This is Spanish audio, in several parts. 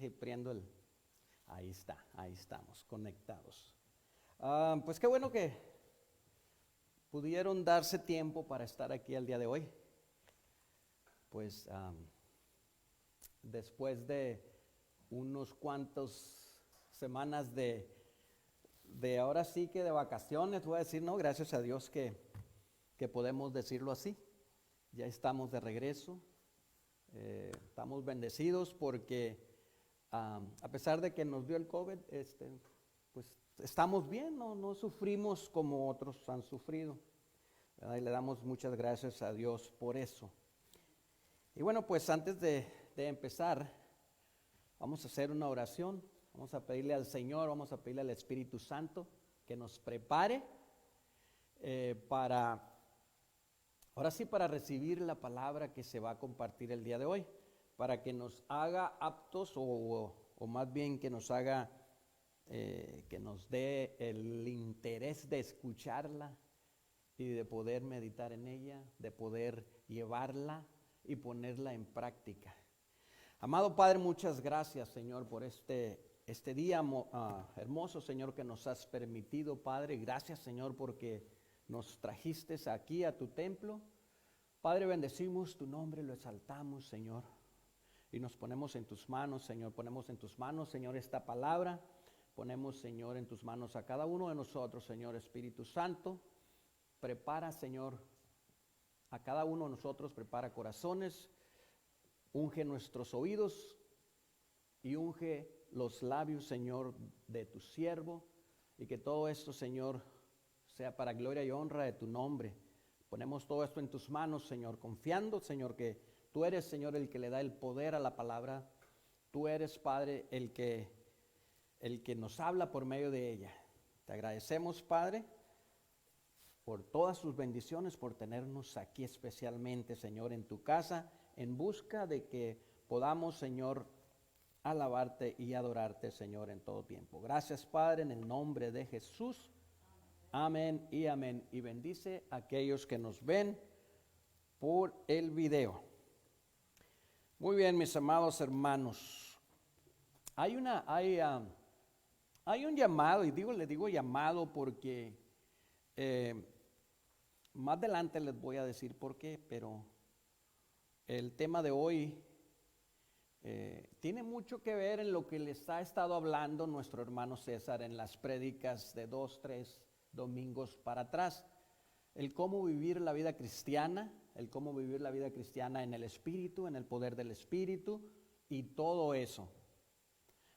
Prendo el... Ahí está, ahí estamos, conectados. Pues qué bueno que pudieron darse tiempo para estar aquí el día de hoy. Pues después de unos cuantos semanas de ahora sí que de vacaciones, voy a decir, no, gracias a Dios que podemos decirlo así. Ya estamos de regreso, estamos bendecidos porque a pesar de que nos dio el COVID, pues estamos bien, no sufrimos como otros han sufrido, ¿verdad? Y le damos muchas gracias a Dios por eso. Y bueno, pues antes de empezar, vamos a hacer una oración, vamos a pedirle al Señor, vamos a pedirle al Espíritu Santo que nos prepare ahora sí, para recibir la palabra que se va a compartir el día de hoy, para que nos haga aptos o más bien que nos haga, que nos dé el interés de escucharla y de poder meditar en ella, de poder llevarla y ponerla en práctica. Amado Padre, muchas gracias, Señor, por este día hermoso, Señor, que nos has permitido, Padre. Gracias, Señor, porque nos trajiste aquí a tu templo. Padre, bendecimos tu nombre, lo exaltamos, Señor, y nos ponemos en tus manos, Señor. Ponemos en tus manos, Señor, esta palabra. Ponemos, Señor, en tus manos a cada uno de nosotros, Señor. Espíritu Santo, prepara, Señor, a cada uno de nosotros, prepara corazones, unge nuestros oídos y unge los labios, Señor, de tu siervo, y que todo esto, Señor, sea para gloria y honra de tu nombre. Ponemos todo esto en tus manos, Señor, confiando, Señor, que tú eres, Señor, el que le da el poder a la palabra. Tú eres, Padre, el que nos habla por medio de ella. Te agradecemos, Padre, por todas sus bendiciones, por tenernos aquí especialmente, Señor, en tu casa, en busca de que podamos, Señor, alabarte y adorarte, Señor, en todo tiempo. Gracias, Padre, en el nombre de Jesús. Amén y amén. Y bendice a aquellos que nos ven por el video. Muy bien, mis amados hermanos. Hay un llamado, y le digo llamado porque más adelante les voy a decir por qué, pero el tema de hoy tiene mucho que ver en lo que les ha estado hablando nuestro hermano César en las prédicas de 2, 3 domingos para atrás. El cómo vivir la vida cristiana, en el Espíritu, en el poder del Espíritu y todo eso,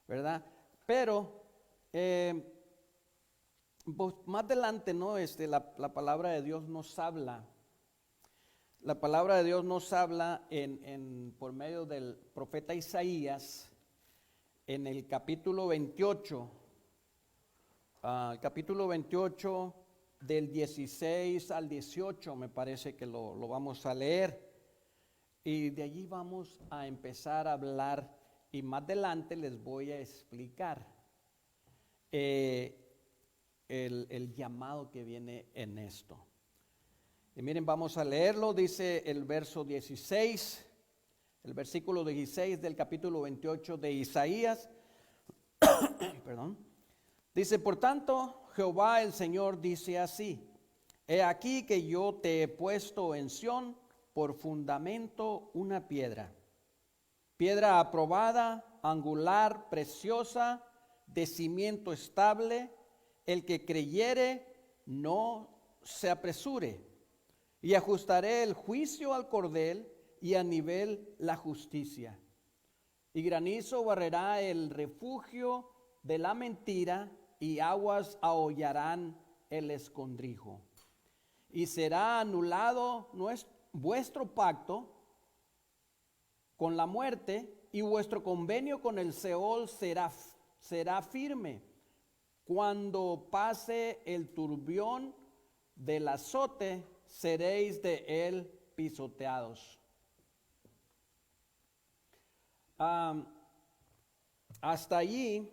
¿verdad? Pero pues más adelante, ¿no? La palabra de Dios nos habla. La palabra de Dios nos habla por medio del profeta Isaías en el capítulo 28, del 16 al 18, me parece que lo vamos a leer. Y de allí vamos a empezar a hablar y más adelante les voy a explicar el llamado que viene en esto. Y miren, vamos a leerlo, dice el verso 16, el versículo 16 del capítulo 28 de Isaías. Perdón. Dice, por tanto, Jehová el Señor dice así: he aquí que yo te he puesto en Sión por fundamento una piedra aprobada, angular, preciosa, de cimiento estable. El que creyere no se apresure. Y ajustaré el juicio al cordel y a nivel la justicia. Y granizo barrerá el refugio de la mentira, y aguas ahollarán el escondrijo. Y será anulado vuestro pacto con la muerte, y vuestro convenio con el Seol será firme. Cuando pase el turbión del azote, seréis de él pisoteados. Hasta allí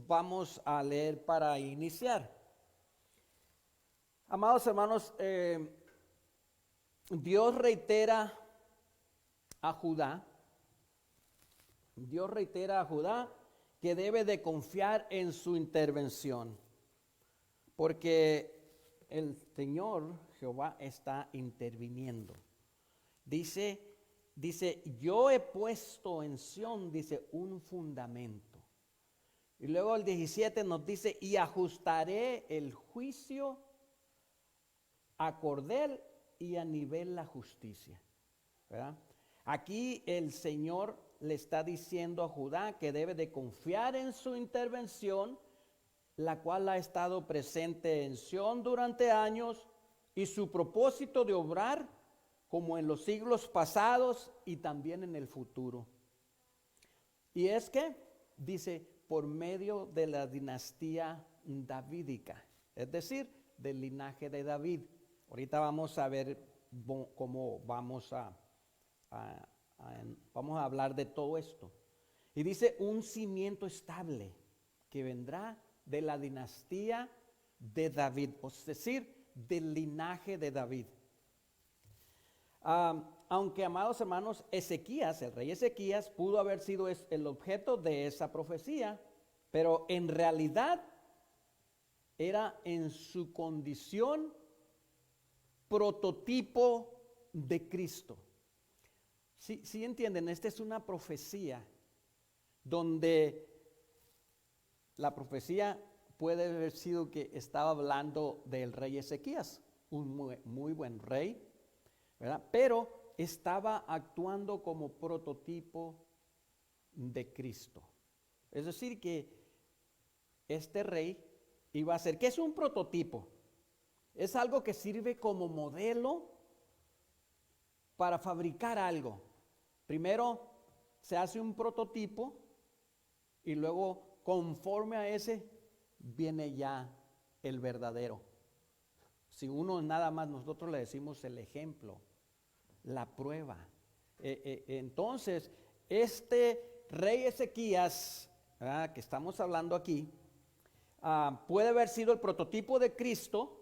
vamos a leer para iniciar. Amados hermanos, Dios reitera a Judá, Dios reitera a Judá que debe de confiar en su intervención, porque el Señor Jehová está interviniendo. Dice, yo he puesto en Sión, dice, un fundamento. Y luego el 17 nos dice, y ajustaré el juicio a cordel y a nivel la justicia. ¿Verdad? Aquí el Señor le está diciendo a Judá que debe de confiar en su intervención, la cual ha estado presente en Sión durante años, y su propósito de obrar como en los siglos pasados y también en el futuro. Y es que, dice, por medio de la dinastía davídica, es decir, del linaje de David. Ahorita vamos a ver cómo vamos a hablar de todo esto. Y dice un cimiento estable que vendrá de la dinastía de David, es decir, del linaje de David. Aunque, amados hermanos, Ezequías, el rey Ezequías, pudo haber sido el objeto de esa profecía, pero en realidad era en su condición prototipo de Cristo. Sí entienden, esta es una profecía donde la profecía puede haber sido que estaba hablando del rey Ezequías, un muy buen rey, ¿verdad? Pero estaba actuando como prototipo de Cristo. Es decir, que este rey iba a ser, ¿qué es un prototipo? Es algo que sirve como modelo para fabricar algo. Primero se hace un prototipo y luego conforme a ese viene ya el verdadero. Si uno nada más, nosotros le decimos el ejemplo, la prueba. Entonces, este rey Ezequías, que estamos hablando aquí, puede haber sido el prototipo de Cristo,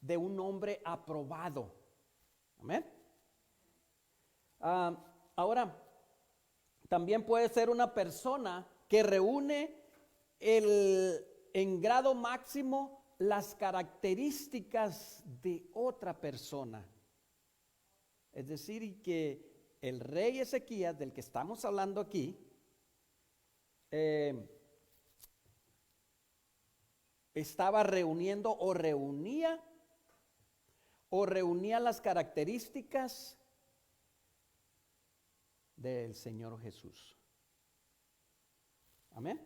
de un hombre aprobado. Amén. Ahora, también puede ser una persona que reúne en grado máximo las características de otra persona. Es decir, que el rey Ezequías, del que estamos hablando aquí, estaba reuniendo o reunía las características del Señor Jesús. Amén.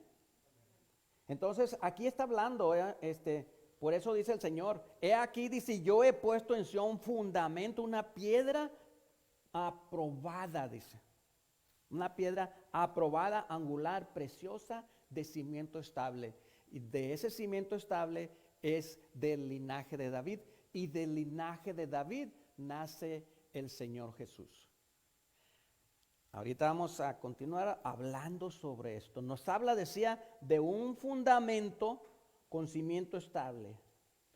Entonces aquí está hablando, por eso dice el Señor, he aquí, dice, yo he puesto en Sión un fundamento, una piedra aprobada, dice, una piedra aprobada, angular, preciosa, de cimiento estable. Y de ese cimiento estable es del linaje de David, y del linaje de David nace el Señor Jesús. Ahorita vamos a continuar hablando sobre esto. Nos habla, decía, de un fundamento con cimiento estable.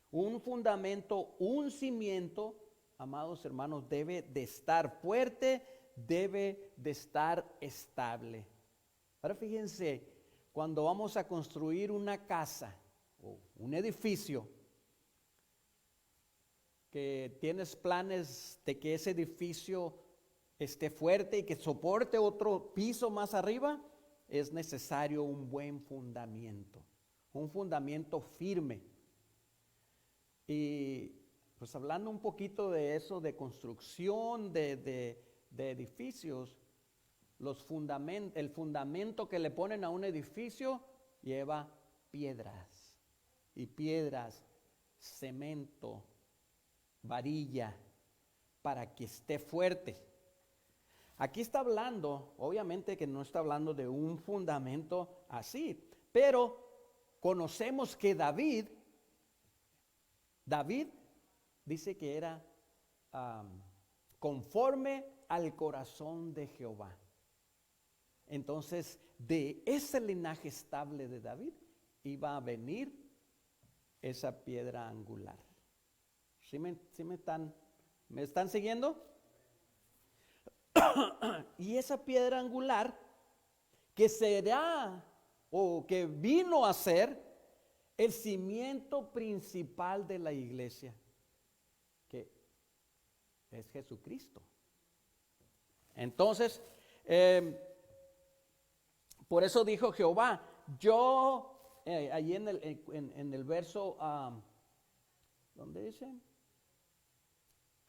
Un fundamento, un cimiento, amados hermanos, debe de estar fuerte, debe de estar estable. Ahora fíjense, cuando vamos a construir una casa o un edificio, que tienes planes de que ese edificio esté fuerte y que soporte otro piso más arriba, es necesario un buen fundamento, un fundamento firme. Y pues hablando un poquito de eso, de construcción de edificios, el fundamento que le ponen a un edificio lleva piedras, y piedras, cemento, varilla, para que esté fuerte. Aquí está hablando, obviamente que no está hablando de un fundamento así, pero conocemos que David dice que era conforme al corazón de Jehová. Entonces, de ese linaje estable de David iba a venir esa piedra angular. ¿Sí me están ¿Me están siguiendo? Y esa piedra angular que será o que vino a ser el cimiento principal de la iglesia, que es Jesucristo. Entonces, por eso dijo Jehová, yo, allí en el verso, ¿dónde dice?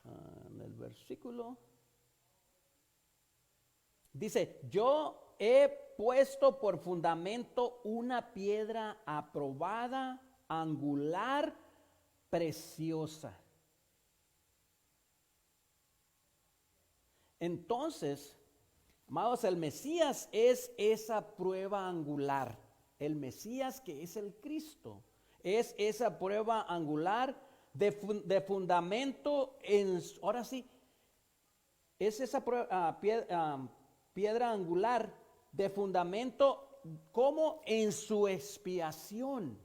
En el versículo, dice, yo he puesto por fundamento una piedra aprobada, angular, preciosa. Entonces, amados, el Mesías es esa prueba angular. El Mesías, que es el Cristo, es esa prueba angular de fundamento. Ahora sí, es esa piedra angular de fundamento como en su expiación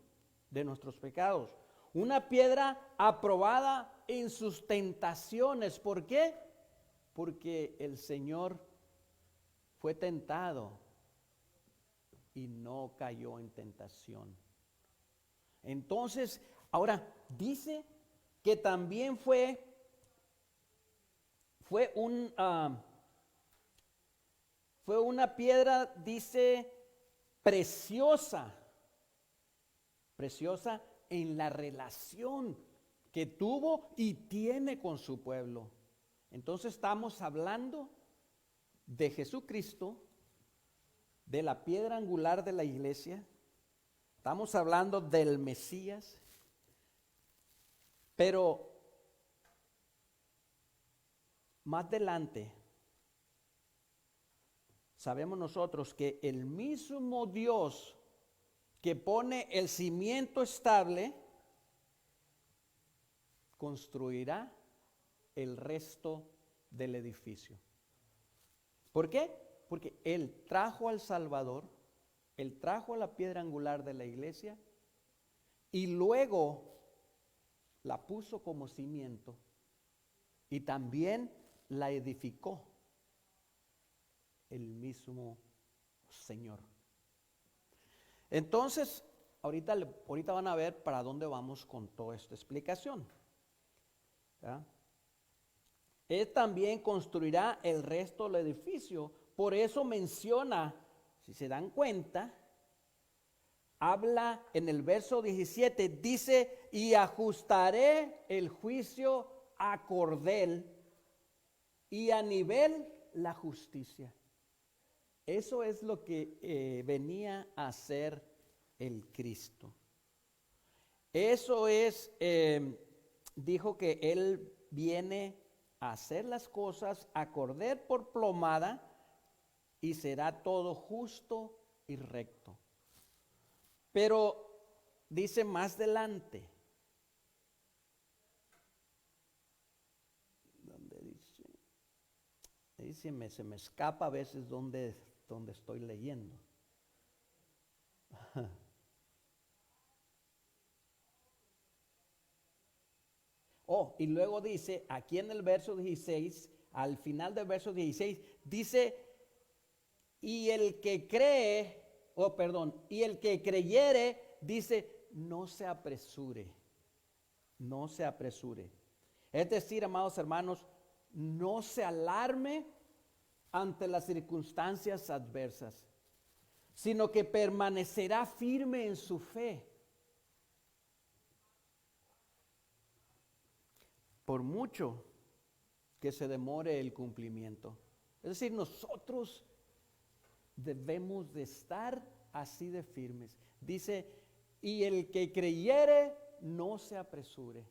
de nuestros pecados. Una piedra aprobada en sus tentaciones. ¿Por qué? Porque el Señor fue tentado y no cayó en tentación. Entonces, ahora dice que también fue una piedra, dice, preciosa en la relación que tuvo y tiene con su pueblo. Entonces estamos hablando de Jesucristo, de la piedra angular de la iglesia. Estamos hablando del Mesías. Pero más adelante sabemos nosotros que el mismo Dios que pone el cimiento estable construirá el resto del edificio. ¿Por qué? Porque Él trajo al Salvador, Él trajo a la piedra angular de la iglesia y luego la puso como cimiento y también la edificó el mismo Señor. Entonces, ahorita van a ver para dónde vamos con toda esta explicación. ¿Ya? Él también construirá el resto del edificio. Por eso menciona, si se dan cuenta, habla en el verso 17, dice, y ajustaré el juicio a cordel y a nivel la justicia. Eso es lo que venía a hacer el Cristo. Eso es, dijo que Él viene a hacer las cosas a cordel por plomada y será todo justo y recto. Pero dice más adelante, ¿dónde dice? Se me escapa a veces donde estoy leyendo. Y luego dice, aquí en el verso 16, al final del verso 16, dice, y el que creyere, dice, no se apresure. Es decir, amados hermanos, no se alarme ante las circunstancias adversas, sino que permanecerá firme en su fe. Por mucho que se demore el cumplimiento. Es decir, nosotros debemos de estar así de firmes. Dice, y el que creyere, no se apresure.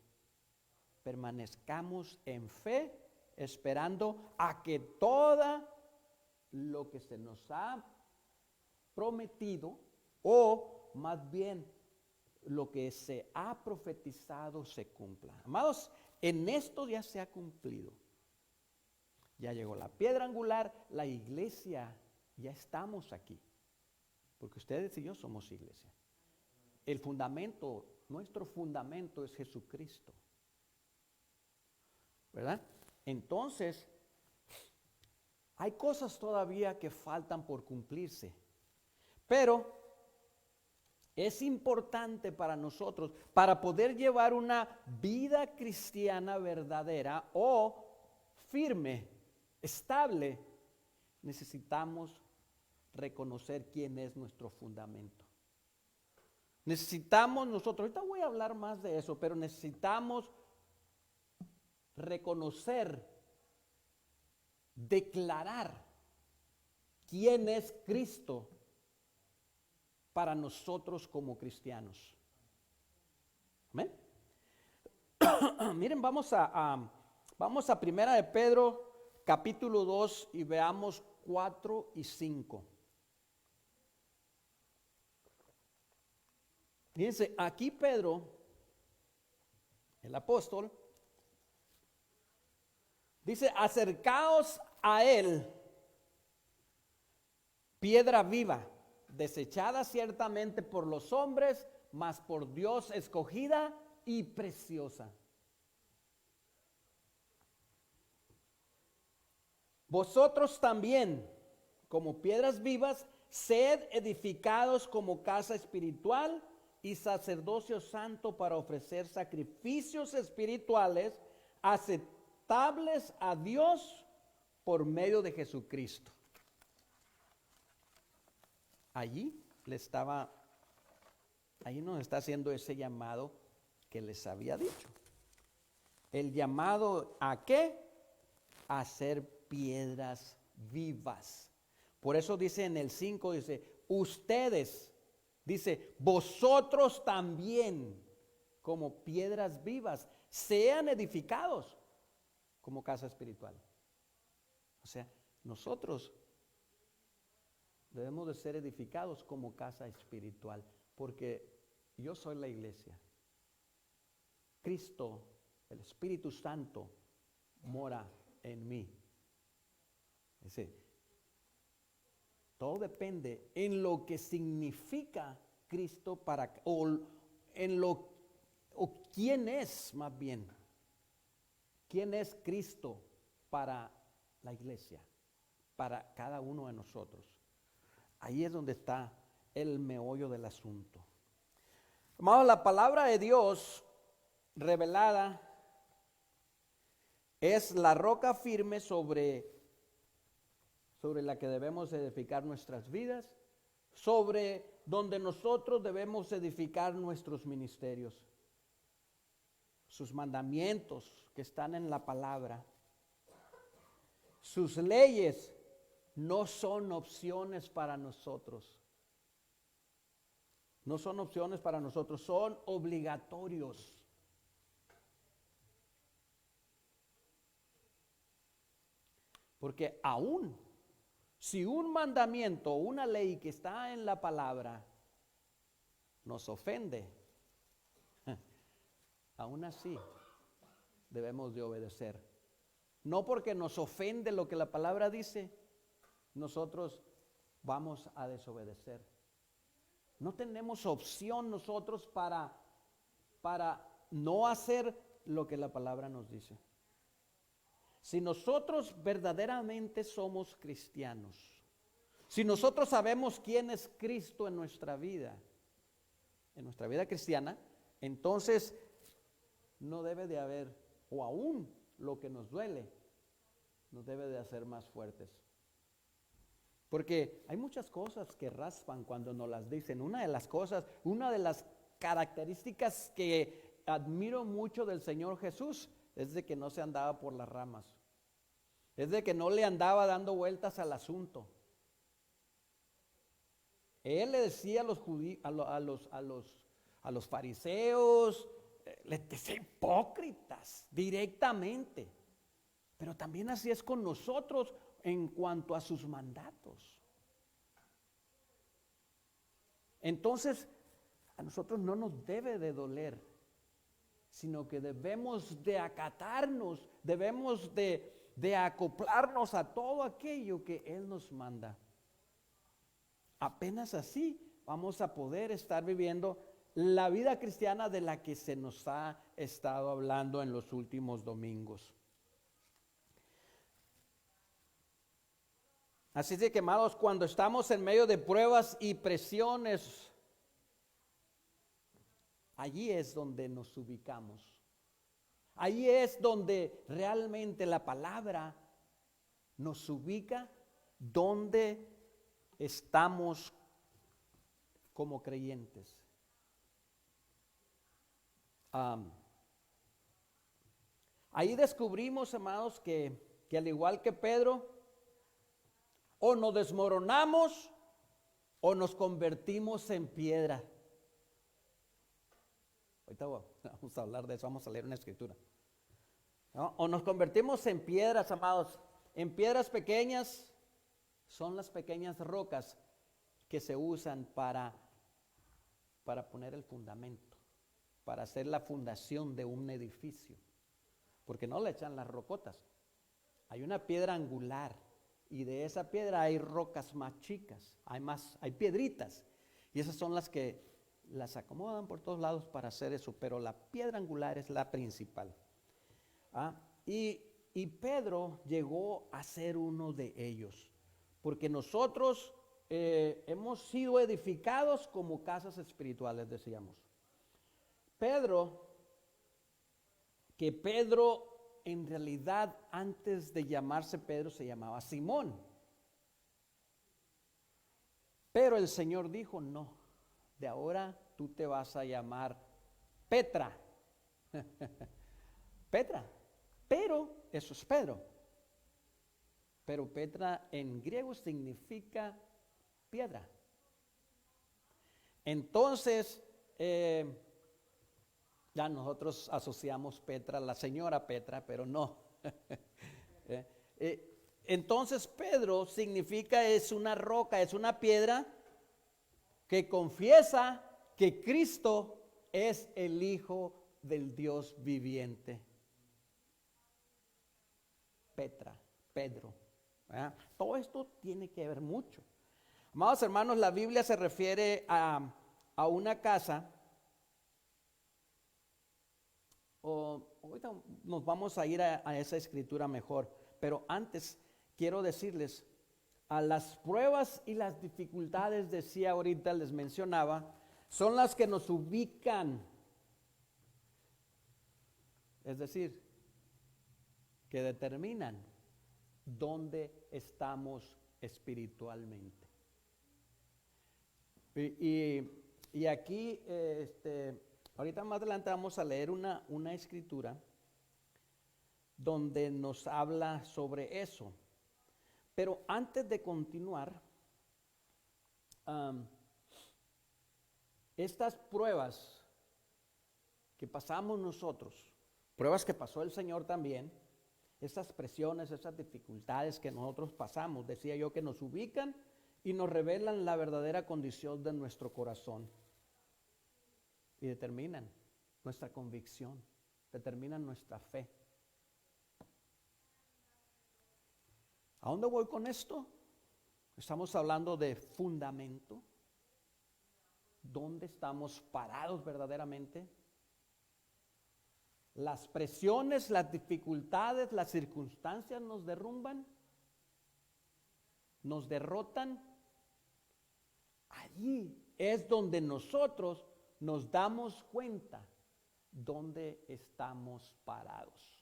Permanezcamos en fe, esperando a que todo lo que se nos ha prometido, o más bien lo que se ha profetizado, se cumpla. Amados, en esto ya se ha cumplido. Ya llegó la piedra angular, la iglesia, ya estamos aquí. Porque ustedes y yo somos iglesia. El fundamento, nuestro fundamento es Jesucristo. ¿verdad? Entonces, hay cosas todavía que faltan por cumplirse, pero es importante para nosotros, para poder llevar una vida cristiana verdadera o firme, estable, necesitamos reconocer quién es nuestro fundamento. Necesitamos nosotros, ahorita voy a hablar más de eso, pero necesitamos reconocer, declarar quién es Cristo para nosotros como cristianos. Amén. Miren, vamos a Primera de Pedro, capítulo 2, y veamos 4 y 5. Fíjense, aquí Pedro, el apóstol, dice: acercaos a él, piedra viva, desechada ciertamente por los hombres, mas por Dios escogida y preciosa. Vosotros también, como piedras vivas, sed edificados como casa espiritual y sacerdocio santo para ofrecer sacrificios espirituales aceptables a Dios por medio de Jesucristo. Allí nos está haciendo ese llamado que les había dicho. El llamado ¿a qué? A ser piedras vivas. Por eso dice en el 5, dice, ustedes, dice, vosotros también, como piedras vivas, sean edificados como casa espiritual. O sea, nosotros debemos de ser edificados como casa espiritual, porque yo soy la iglesia. Cristo, el Espíritu Santo, mora en mí. Todo depende en lo que significa Cristo o quién es, más bien, quién es Cristo para la iglesia, para cada uno de nosotros. Ahí es donde está el meollo del asunto. Hermanos, la palabra de Dios revelada es la roca firme sobre la que debemos edificar nuestras vidas, sobre donde nosotros debemos edificar nuestros ministerios. Sus mandamientos que están en la palabra, sus leyes no son opciones para nosotros. No son opciones para nosotros, son obligatorios. Porque aún si un mandamiento o una ley que está en la palabra nos ofende, aún así debemos de obedecer. No porque nos ofende lo que la palabra dice, nosotros vamos a desobedecer. No tenemos opción nosotros para no hacer lo que la palabra nos dice. Si nosotros verdaderamente somos cristianos, si nosotros sabemos quién es Cristo en nuestra vida cristiana, entonces no debe de haber, o aún lo que nos duele, nos debe de hacer más fuertes. Porque hay muchas cosas que raspan cuando nos las dicen. Una de las características que admiro mucho del Señor Jesús es de que no se andaba por las ramas. Es de que no le andaba dando vueltas al asunto. Él le decía a los fariseos, les decía hipócritas directamente. Pero también así es con nosotros en cuanto a sus mandatos. Entonces, a nosotros no nos debe de doler, sino que debemos de acatarnos, debemos de acoplarnos a todo aquello que Él nos manda. Apenas así vamos a poder estar viviendo la vida cristiana de la que se nos ha estado hablando en los últimos domingos. Así es de que, amados, cuando estamos en medio de pruebas y presiones, allí es donde nos ubicamos. Ahí es donde realmente la palabra nos ubica, donde estamos como creyentes. Ahí descubrimos, amados, que al igual que Pedro, o nos desmoronamos o nos convertimos en piedra. Ahorita vamos a hablar de eso, vamos a leer una escritura, ¿no? O nos convertimos en piedras, amados, en piedras pequeñas. Son las pequeñas rocas que se usan para poner el fundamento, para hacer la fundación de un edificio, porque no le echan las rocotas. Hay una piedra angular y de esa piedra hay rocas más chicas, hay piedritas, y esas son las que las acomodan por todos lados para hacer eso, pero la piedra angular es la principal. Y Pedro llegó a ser uno de ellos, porque nosotros hemos sido edificados como casas espirituales, decíamos. Pedro en realidad antes de llamarse Pedro se llamaba Simón. Pero el Señor dijo, no, de ahora tú te vas a llamar Petra. Petra, pero eso es Pedro. Pero Petra en griego significa piedra. Entonces, ya nosotros asociamos Petra, la señora Petra, pero no. Entonces Pedro significa, es una roca, es una piedra que confiesa que Cristo es el Hijo del Dios viviente. Petra, Pedro. Todo esto tiene que ver mucho. Amados hermanos, la Biblia se refiere a una casa. Ahorita nos vamos a ir a esa escritura mejor, pero antes quiero decirles, a las pruebas y las dificultades, decía ahorita, les mencionaba, son las que nos ubican, es decir, que determinan dónde estamos espiritualmente. Y aquí, ahorita más adelante vamos a leer una escritura donde nos habla sobre eso. Pero antes de continuar, estas pruebas que pasamos nosotros, pruebas que pasó el Señor también, esas presiones, esas dificultades que nosotros pasamos, decía yo, que nos ubican y nos revelan la verdadera condición de nuestro corazón. Y determinan nuestra convicción, determinan nuestra fe. ¿A dónde voy con esto? Estamos hablando de fundamento. ¿Dónde estamos parados verdaderamente? Las presiones, las dificultades, las circunstancias nos derrumban, nos derrotan. Allí es donde nosotros nos damos cuenta dónde estamos parados.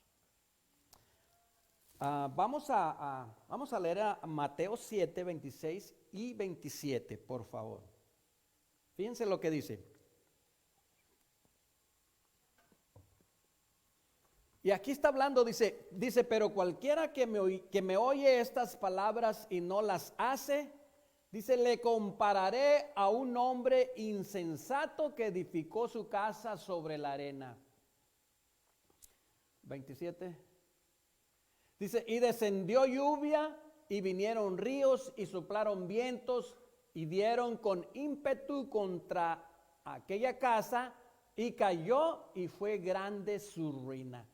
Vamos a leer a Mateo 7, 26 y 27, por favor. Fíjense lo que dice. Y aquí está hablando, dice, pero cualquiera que me oye estas palabras y no las hace, dice, le compararé a un hombre insensato que edificó su casa sobre la arena. 27. Dice, y descendió lluvia y vinieron ríos y soplaron vientos y dieron con ímpetu contra aquella casa y cayó y fue grande su ruina.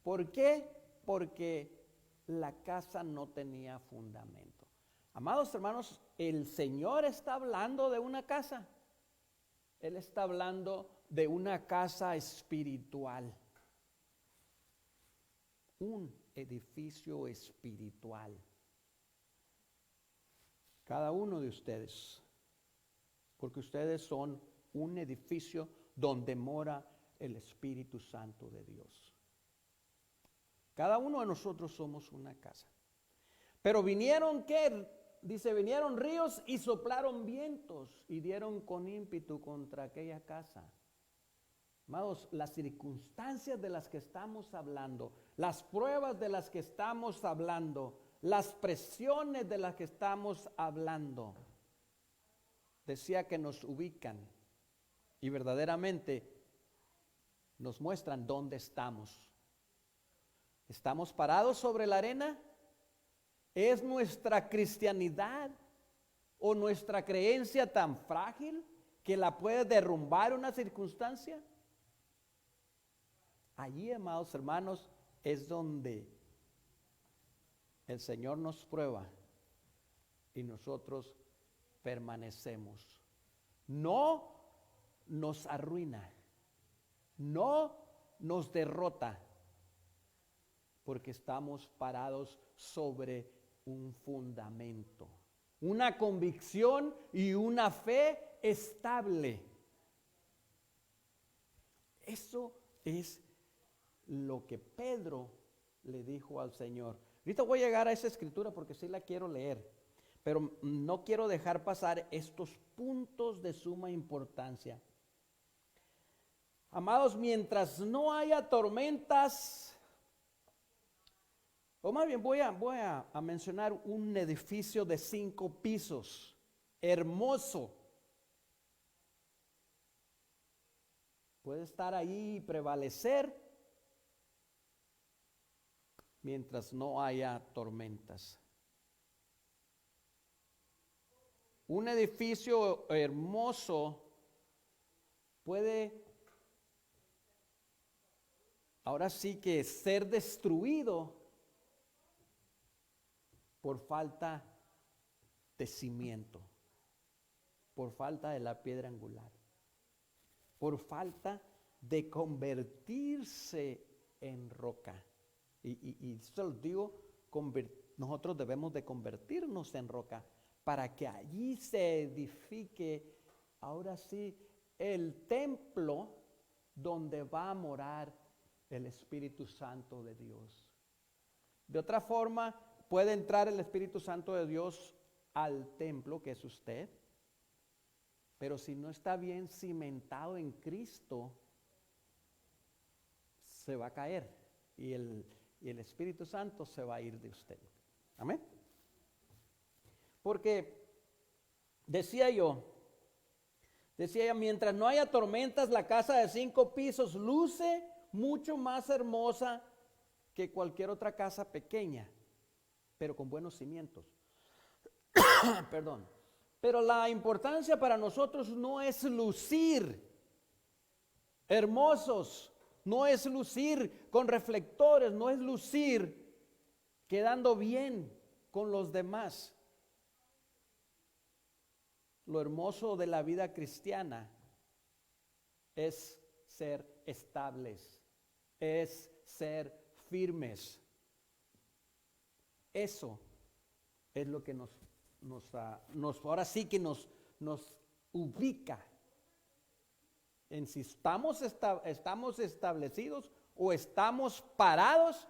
¿Por qué? Porque la casa no tenía fundamento. Amados hermanos, el Señor está hablando de una casa. Él está hablando de una casa espiritual. Un edificio espiritual. Cada uno de ustedes, porque ustedes son un edificio donde mora el Espíritu Santo de Dios. Cada uno de nosotros somos una casa. Pero vinieron, ¿qué? Dice, vinieron ríos y soplaron vientos y dieron con ímpetu contra aquella casa. Amados, las circunstancias de las que estamos hablando, las pruebas de las que estamos hablando, las presiones de las que estamos hablando, decía que nos ubican y verdaderamente nos muestran dónde estamos. ¿Estamos parados sobre la arena? ¿Es nuestra cristianidad o nuestra creencia tan frágil que la puede derrumbar una circunstancia? Allí, amados hermanos, es donde el Señor nos prueba y nosotros permanecemos. No nos arruina, no nos derrota, porque estamos parados sobre un fundamento, una convicción y una fe estable. Eso es lo que Pedro le dijo al Señor. Ahorita voy a llegar a esa escritura porque sí la quiero leer, pero no quiero dejar pasar estos puntos de suma importancia. Amados, mientras no haya tormentas, o más bien voy a mencionar un edificio de 5 pisos, hermoso. Puede estar ahí y prevalecer mientras no haya tormentas. Un edificio hermoso puede ahora sí que ser destruido por falta de cimiento, por falta de la piedra angular, por falta de convertirse en roca. Y se los digo, nosotros debemos de convertirnos en roca para que allí se edifique, ahora sí, el templo donde va a morar el Espíritu Santo de Dios. De otra forma, puede entrar el Espíritu Santo de Dios al templo, que es usted, pero si no está bien cimentado en Cristo, se va a caer y el Espíritu Santo se va a ir de usted. Amén. Porque decía yo, mientras no haya tormentas, la casa de 5 pisos luce mucho más hermosa que cualquier otra casa pequeña, pero con buenos cimientos. Perdón. Pero la importancia para nosotros no es lucir hermosos, no es lucir con reflectores, no es lucir quedando bien con los demás. Lo hermoso de la vida cristiana es ser estables, es ser firmes. Eso es lo que ahora sí que nos ubica en si estamos establecidos o estamos parados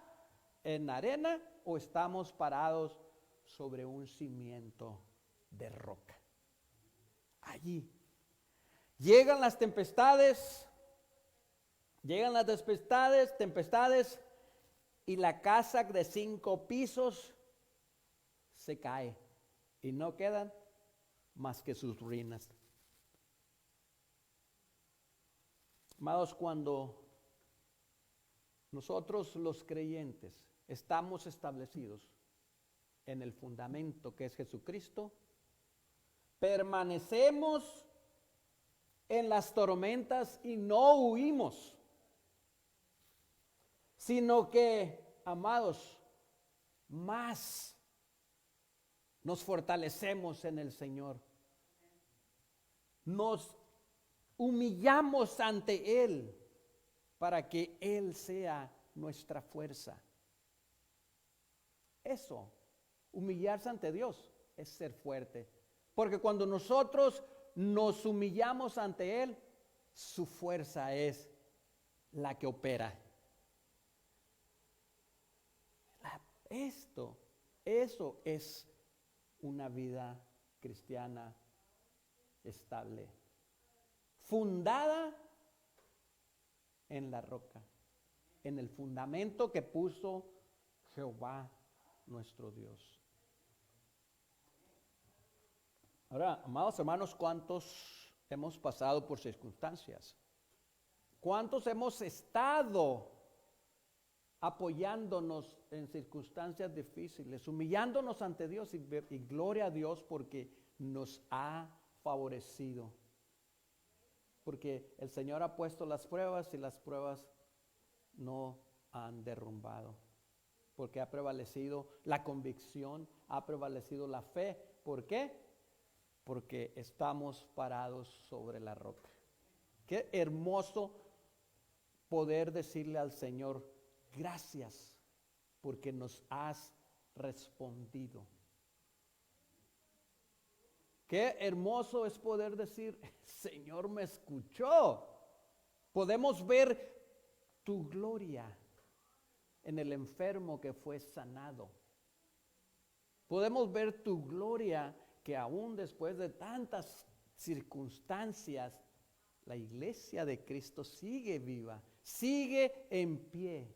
en arena o estamos parados sobre un cimiento de roca. Allí llegan las tempestades, y la casa de 5 pisos se cae y no quedan más que sus ruinas. Amados, cuando nosotros los creyentes estamos establecidos en el fundamento que es Jesucristo, permanecemos en las tormentas y no huimos, sino que, amados, más nos fortalecemos en el Señor. Nos humillamos ante Él para que Él sea nuestra fuerza. Eso, humillarse ante Dios, es ser fuerte. Porque cuando nosotros nos humillamos ante Él, su fuerza es la que opera. Eso es una vida cristiana estable, fundada en la roca, en el fundamento que puso Jehová nuestro Dios. Ahora, amados hermanos, ¿cuántos hemos pasado por circunstancias? ¿Cuántos hemos estado apoyándonos en circunstancias difíciles, humillándonos ante Dios y gloria a Dios porque nos ha favorecido? Porque el Señor ha puesto las pruebas y las pruebas no han derrumbado. Porque ha prevalecido la convicción, ha prevalecido la fe. ¿Por qué? Porque estamos parados sobre la roca. Qué hermoso poder decirle al Señor, gracias porque nos has respondido. Qué hermoso es poder decir, Señor me escuchó. Podemos ver tu gloria en el enfermo que fue sanado. Podemos ver tu gloria que aún después de tantas circunstancias, la iglesia de Cristo sigue viva, sigue en pie.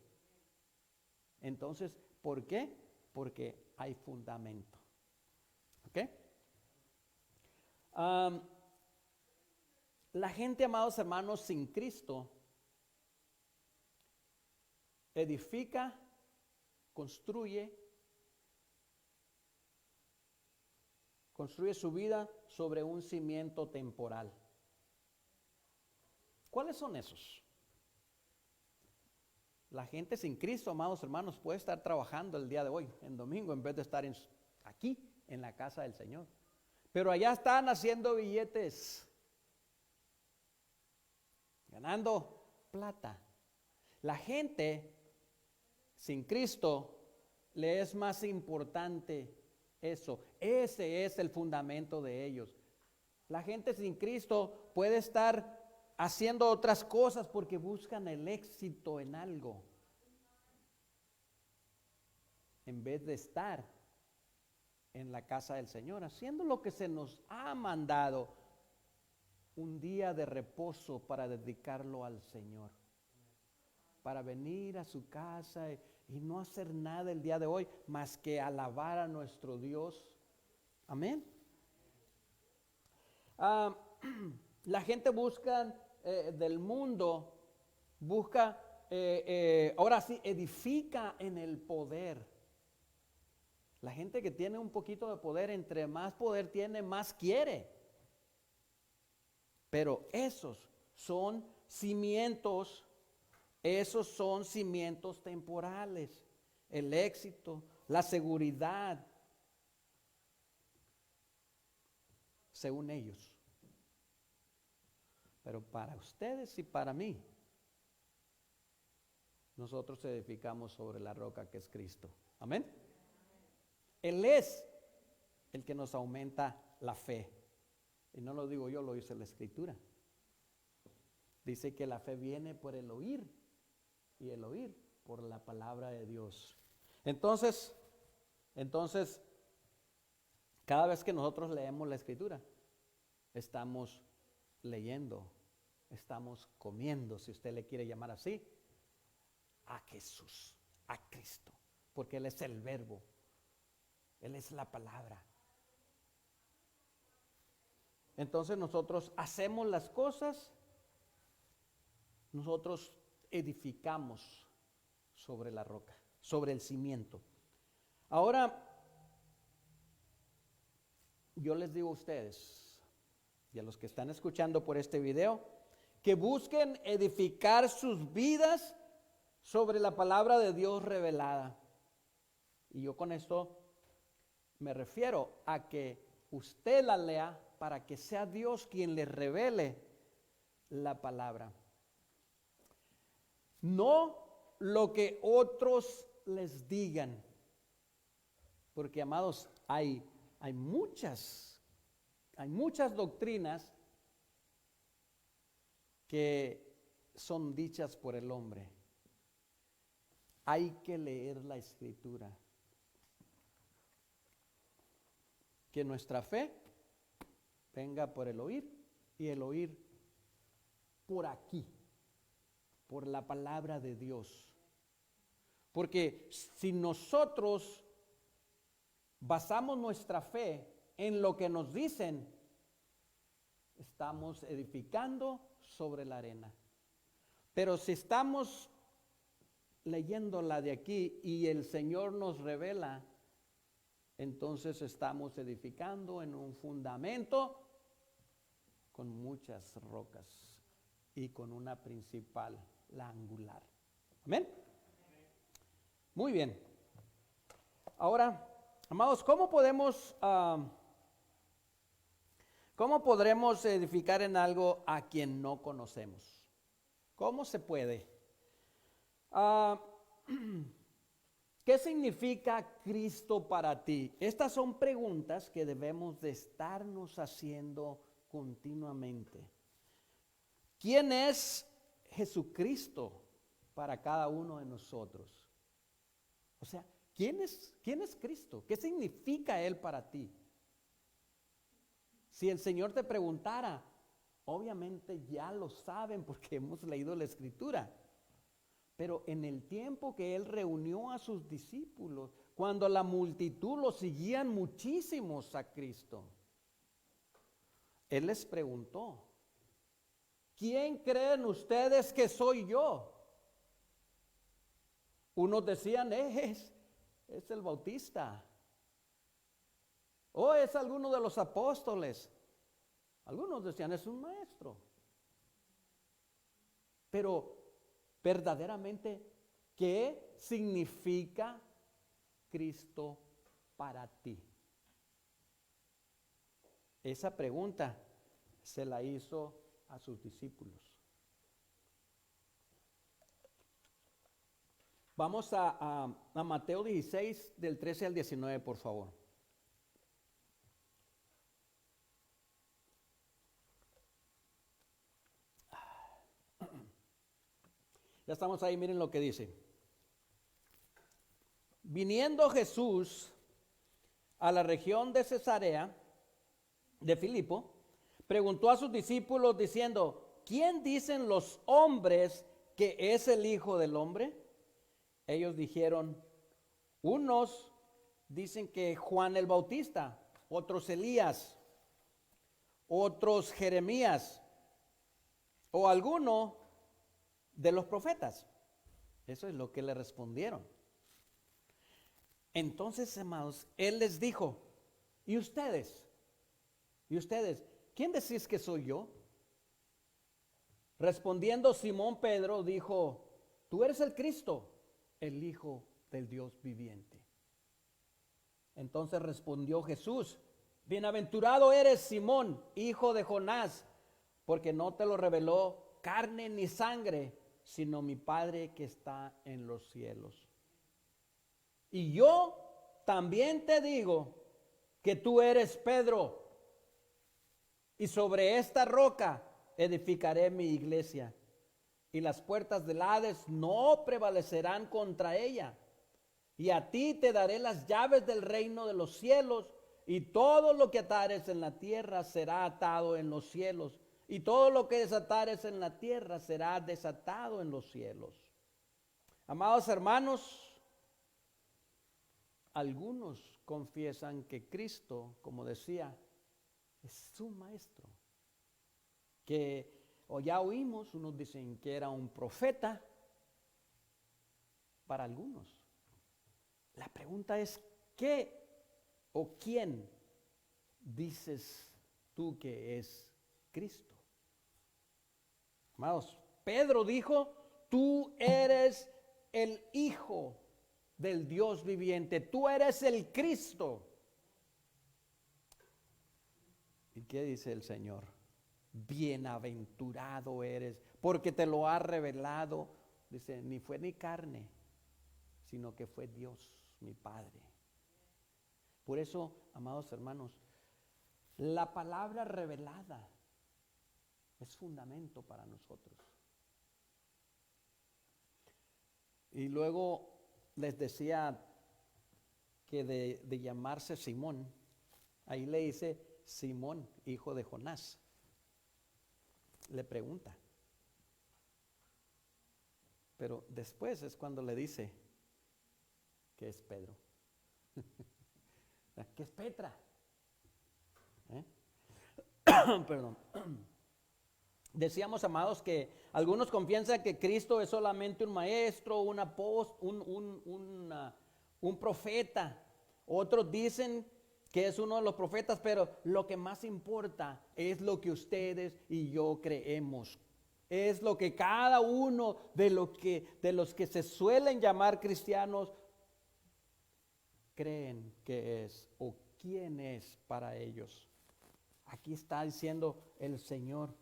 Entonces, ¿por qué? Porque hay fundamento. ¿Ok? La gente, amados hermanos, sin Cristo, edifica, construye su vida sobre un cimiento temporal. ¿Cuáles son esos? La gente sin Cristo, amados hermanos, puede estar trabajando el día de hoy, en domingo, en vez de estar aquí, en la casa del Señor. Pero allá están haciendo billetes, ganando plata. La gente sin Cristo le es más importante eso. Ese es el fundamento de ellos. La gente sin Cristo puede estar haciendo otras cosas porque buscan el éxito en algo, en vez de estar en la casa del Señor, haciendo lo que se nos ha mandado, un día de reposo para dedicarlo al Señor, para venir a su casa y no hacer nada el día de hoy más que alabar a nuestro Dios. Amén. La gente busca del mundo, busca, ahora sí, edifica en el poder. La gente que tiene un poquito de poder, entre más poder tiene, más quiere. Pero esos son cimientos temporales. El éxito, la seguridad, según ellos. Pero para ustedes y para mí, nosotros edificamos sobre la roca que es Cristo. Amén. Él es el que nos aumenta la fe. Y no lo digo yo, lo dice la Escritura. Dice que la fe viene por el oír y el oír por la palabra de Dios. Entonces, cada vez que nosotros leemos la Escritura, estamos leyendo, estamos comiendo, si usted le quiere llamar así, a Jesús, a Cristo, porque Él es el verbo, Él es la palabra. Entonces nosotros hacemos las cosas, nosotros edificamos sobre la roca, sobre el cimiento. Ahora, yo les digo a ustedes y a los que están escuchando por este video, que busquen edificar sus vidas sobre la palabra de Dios revelada. Y yo con esto me refiero a que usted la lea para que sea Dios quien le revele la palabra. No lo que otros les digan. Porque, amados, hay hay muchas doctrinas que son dichas por el hombre. Hay que leer la Escritura. Que nuestra fe venga por el oír y el oír por aquí, por la palabra de Dios. Porque si nosotros basamos nuestra fe en lo que nos dicen, estamos edificando sobre la arena. Pero si estamos leyéndola de aquí y el Señor nos revela, entonces estamos edificando en un fundamento con muchas rocas y con una principal, la angular. Amén. Muy bien. Ahora, amados, ¿cómo podremos edificar en algo a quien no conocemos? ¿Cómo se puede? ¿Qué significa Cristo para ti? Estas son preguntas que debemos de estarnos haciendo continuamente. ¿Quién es Jesucristo para cada uno de nosotros? O sea, ¿quién es Cristo? ¿Qué significa Él para ti? Si el Señor te preguntara, obviamente ya lo saben porque hemos leído la Escritura. Pero en el tiempo que Él reunió a sus discípulos, cuando la multitud lo seguían muchísimos a Cristo, Él les preguntó, ¿quién creen ustedes que soy yo? Unos decían, es el Bautista. O es alguno de los apóstoles. Algunos decían, es un maestro. Pero verdaderamente, ¿qué significa Cristo para ti? Esa pregunta se la hizo a sus discípulos. Vamos a Mateo 16, del 13 al 19, por favor. Ya estamos ahí, miren lo que dice. Viniendo Jesús a la región de Cesarea de Filipo, preguntó a sus discípulos diciendo, ¿quién dicen los hombres que es el Hijo del Hombre? Ellos dijeron, unos dicen que Juan el Bautista, otros Elías, otros Jeremías, o alguno de los profetas. Eso es lo que le respondieron. Entonces, amados, Él les dijo, ¿y ustedes? ¿Quién decís que soy yo? Respondiendo Simón Pedro dijo, tú eres el Cristo, el Hijo del Dios viviente. Entonces respondió Jesús, bienaventurado eres Simón, hijo de Jonás, porque no te lo reveló carne ni sangre, sino mi Padre que está en los cielos. Y yo también te digo que tú eres Pedro, y sobre esta roca edificaré mi iglesia, y las puertas del Hades no prevalecerán contra ella. Y a ti te daré las llaves del reino de los cielos, y todo lo que atares en la tierra será atado en los cielos, y todo lo que desatares en la tierra será desatado en los cielos. Amados hermanos, algunos confiesan que Cristo, como decía, es su maestro. O ya oímos, unos dicen que era un profeta para algunos. La pregunta es, ¿qué o quién dices tú que es Cristo? Amados, Pedro dijo, tú eres el Hijo del Dios viviente, tú eres el Cristo. ¿Y qué dice el Señor? Bienaventurado eres, porque te lo ha revelado. Dice, ni fue ni carne, sino que fue Dios, mi Padre. Por eso, amados hermanos, la palabra revelada es fundamento para nosotros. Y luego les decía que de llamarse Simón, ahí le dice Simón, hijo de Jonás. Le pregunta. Pero después es cuando le dice que es Pedro. Que es Petra. Perdón. Decíamos, amados, que algunos confiesan que Cristo es solamente un maestro, un apóstol, un profeta. Otros dicen que es uno de los profetas, pero lo que más importa es lo que ustedes y yo creemos. Es lo que cada uno de los que se suelen llamar cristianos creen que es o quién es para ellos. Aquí está diciendo el Señor.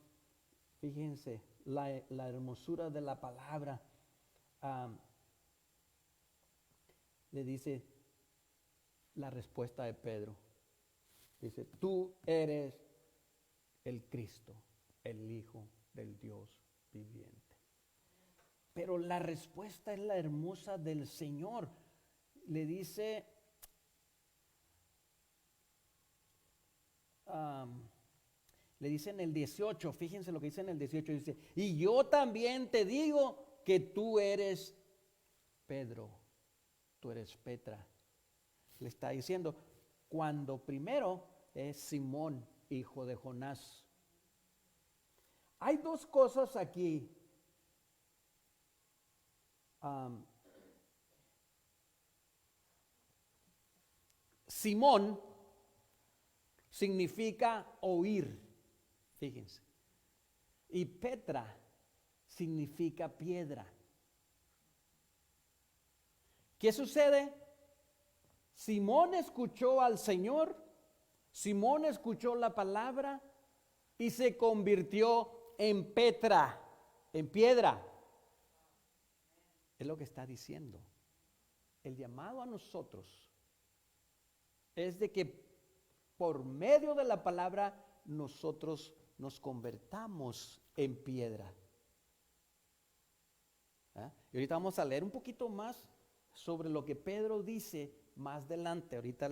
Fíjense la hermosura de la palabra. Le dice la respuesta de Pedro. Dice, tú eres el Cristo, el Hijo del Dios viviente. Pero la respuesta es la hermosa del Señor. Le dice, en el 18, fíjense lo que dice en el 18, dice, y yo también te digo que tú eres Pedro, tú eres Petra. Le está diciendo, cuando primero es Simón, hijo de Jonás. Hay dos cosas aquí. Simón significa oír, fíjense. Y Petra significa piedra. ¿Qué sucede? Simón escuchó al Señor, Simón escuchó la palabra y se convirtió en Petra, en piedra. Es lo que está diciendo. El llamado a nosotros es de que por medio de la palabra nosotros nos convertamos en piedra. Y ahorita vamos a leer un poquito más sobre lo que Pedro dice más adelante. Ahorita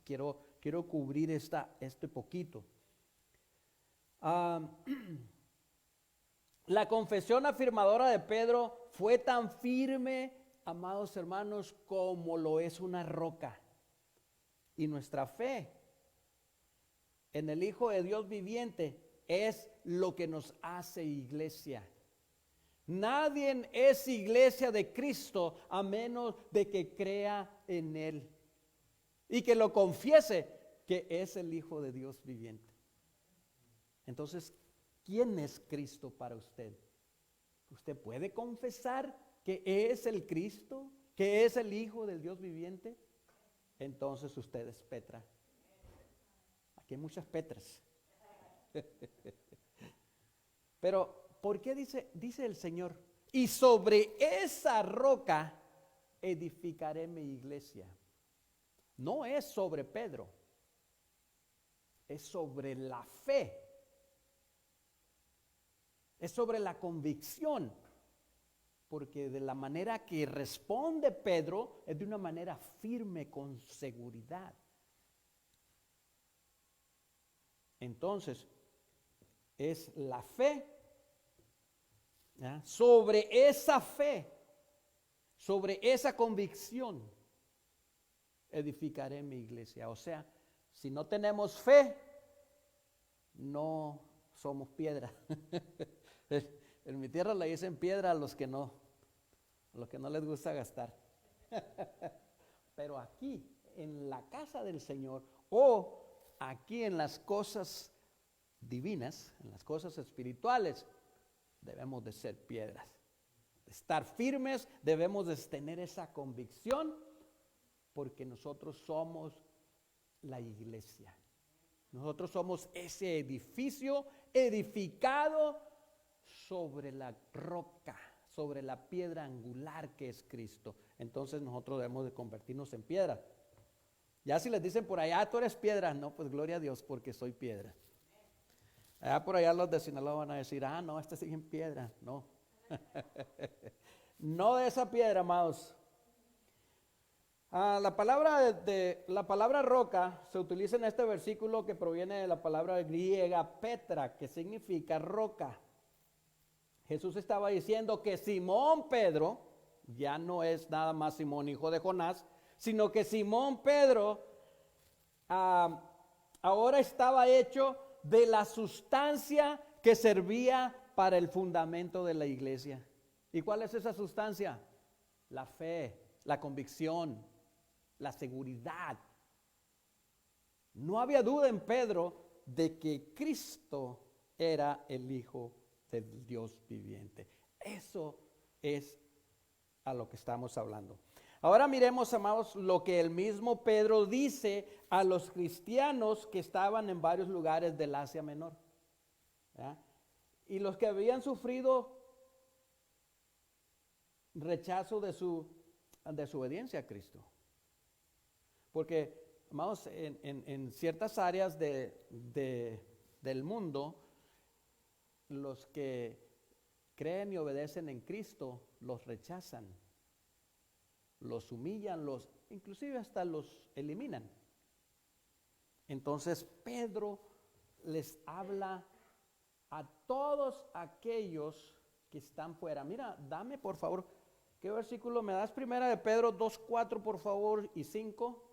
quiero cubrir este poquito. La confesión afirmadora de Pedro fue tan firme, amados hermanos, como lo es una roca. Y nuestra fe en el Hijo de Dios viviente es lo que nos hace iglesia. Nadie es iglesia de Cristo a menos de que crea en Él y que lo confiese que es el Hijo de Dios viviente. Entonces, ¿quién es Cristo para usted? ¿Usted puede confesar que es el Cristo, que es el Hijo del Dios viviente? Entonces usted es Petra. Aquí hay muchas Petras. Pero, ¿por qué dice el Señor? Y sobre esa roca edificaré mi iglesia. No es sobre Pedro, es sobre la fe. Es sobre la convicción. Porque de la manera que responde Pedro es de una manera firme, con seguridad. Entonces, es la fe. Sobre esa fe, sobre esa convicción, edificaré mi iglesia. O sea, si no tenemos fe, no somos piedra. En mi tierra le dicen piedra a los que no les gusta gastar. Pero aquí, en la casa del Señor, o aquí en las cosas divinas, en las cosas espirituales, debemos de ser piedras. De estar firmes, debemos de tener esa convicción, porque nosotros somos la iglesia. Nosotros somos ese edificio edificado sobre la roca, sobre la piedra angular que es Cristo. Entonces nosotros debemos de convertirnos en piedra. Ya si les dicen por allá, tú eres piedra, no, pues gloria a Dios porque soy piedra. Allá por allá los de Sinaloa van a decir, no, este sigue en piedra. No. No de esa piedra, amados. La palabra roca se utiliza en este versículo que proviene de la palabra griega Petra, que significa roca. Jesús estaba diciendo que Simón Pedro ya no es nada más Simón, hijo de Jonás, sino que Simón Pedro ahora estaba hecho de la sustancia que servía para el fundamento de la iglesia. ¿Y cuál es esa sustancia? La fe, la convicción, la seguridad. No había duda en Pedro de que Cristo era el Hijo del Dios viviente. Eso es a lo que estamos hablando. Ahora miremos, amados, lo que el mismo Pedro dice a los cristianos que estaban en varios lugares del Asia Menor. ¿Ya? Y los que habían sufrido rechazo de su obediencia a Cristo. Porque, amados, en ciertas áreas del mundo, los que creen y obedecen en Cristo los rechazan, los humillan, inclusive hasta los eliminan. Entonces Pedro les habla a todos aquellos que están fuera. Mira, dame por favor, ¿qué versículo me das? Primera de Pedro 2:4 por favor y 5.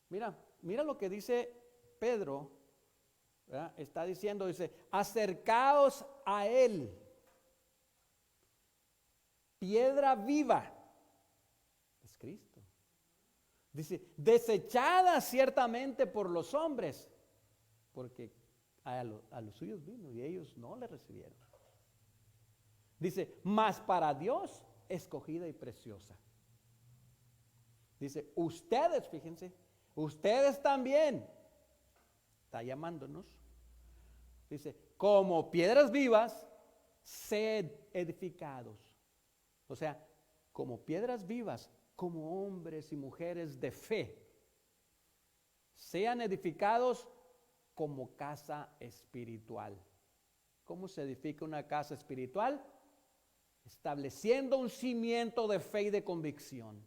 Mira lo que dice Pedro, ¿verdad? Está diciendo, dice, acercaos a él, piedra viva, es Cristo. Dice, desechada ciertamente por los hombres, porque a los suyos vino y ellos no le recibieron. Dice, mas para Dios escogida y preciosa. Dice, ustedes, fíjense, ustedes también, está llamándonos, dice, como piedras vivas, sed edificados. O sea, como piedras vivas, como hombres y mujeres de fe, sean edificados como casa espiritual. ¿Cómo se edifica una casa espiritual? Estableciendo un cimiento de fe y de convicción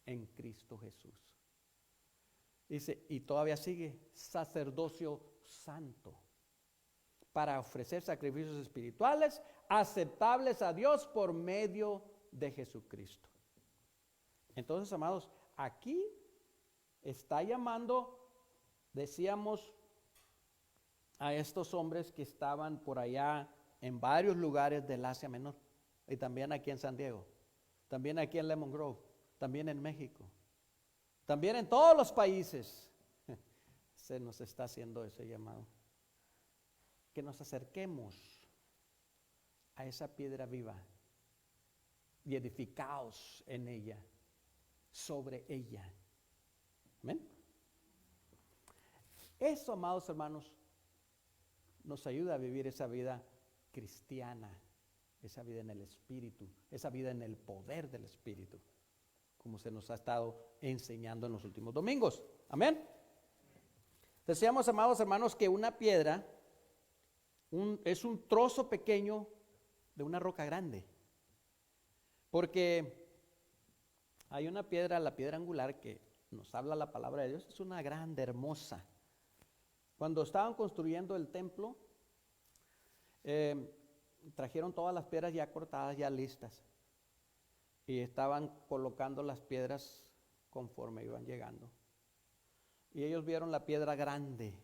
en Cristo Jesús. Dice, y todavía sigue, sacerdocio santo, para ofrecer sacrificios espirituales aceptables a Dios por medio de Jesucristo. Entonces, amados, aquí está llamando, decíamos, a estos hombres que estaban por allá en varios lugares del Asia Menor, y también aquí en San Diego, también aquí en Lemon Grove, también en México, también en todos los países. Se nos está haciendo ese llamado, que nos acerquemos a esa piedra viva y edificaos en ella, sobre ella. Amén. Eso, amados hermanos, nos ayuda a vivir esa vida cristiana, esa vida en el Espíritu, esa vida en el poder del Espíritu, como se nos ha estado enseñando en los últimos domingos. Amén. Decíamos, amados hermanos, que una piedra es un trozo pequeño de una roca grande, porque hay una piedra, la piedra angular, que nos habla la palabra de Dios, es una grande, hermosa. Cuando estaban construyendo el templo, trajeron todas las piedras ya cortadas, ya listas, y estaban colocando las piedras conforme iban llegando. Y ellos vieron la piedra grande,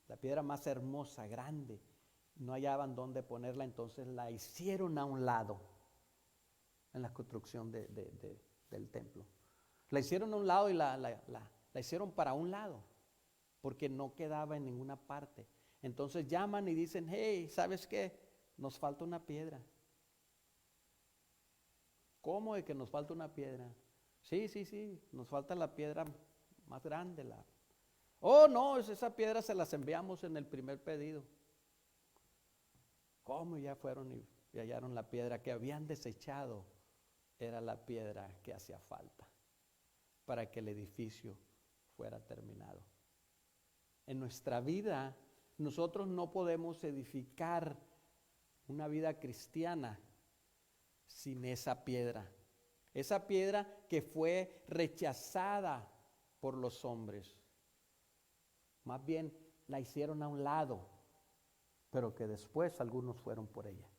la piedra más hermosa, grande. No hallaban dónde ponerla, entonces la hicieron a un lado en la construcción del templo. La hicieron a un lado y la hicieron para un lado, porque no quedaba en ninguna parte. Entonces llaman y dicen, hey, ¿sabes qué? Nos falta una piedra. ¿Cómo de que nos falta una piedra? Sí, nos falta la piedra más grande. Oh, no, esa piedra se las enviamos en el primer pedido. ¿Cómo? Ya fueron y hallaron la piedra que habían desechado. Era la piedra que hacía falta. para que el edificio fuera terminado. En nuestra vida, nosotros no podemos edificar una vida cristiana sin esa piedra. Esa piedra que fue rechazada por los hombres. Más bien la hicieron a un lado, pero que después algunos fueron por ella.